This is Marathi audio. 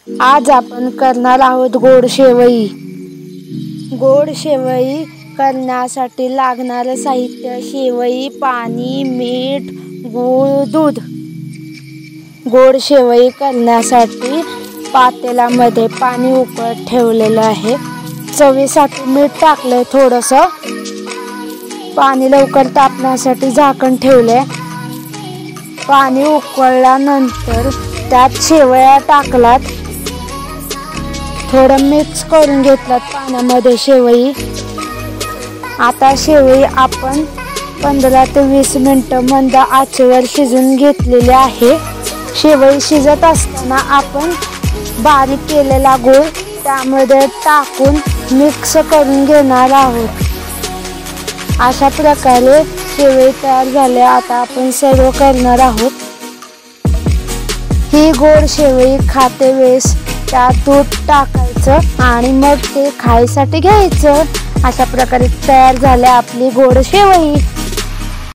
आज आपण करणार आहोत गोड शेवई। गोड शेवई करण्यासाठी लागणारे साहित्य: शेवई, पाणी, मीठ, गूळ, दूध। गोड शेवई करण्यासाठी पातेल्यामध्ये पाणी उकळत ठेवलेलं आहे। चवीसाठी मीठ टाकले थोडंसं। पाणी लवकर तापण्यासाठी झाकण ठेवले। पाणी उकळल्यानंतर त्यात शेवया टाकलात। थोडं मिक्स करून घेतलात पाण्यामध्ये शेवई। आता शेवई आपण 15 ते 20 मिनिटं मंद आचेवर शिजवून घेतलेली आहे। शेवई शिजत असताना आपण बारीक केलेला गूळ त्यामध्ये टाकून मिक्स करून घेणार आहोत। अशा प्रकारे शेवई तयार झाली। आता आपण सर्व करणार आहोत। ही गोड शेवई खाते वेळेस त्यात दूध टाकायचं आणि मग ते खायसाठी घ्यायचं। अशा प्रकारे तयार झाली आपली गोड शेवई।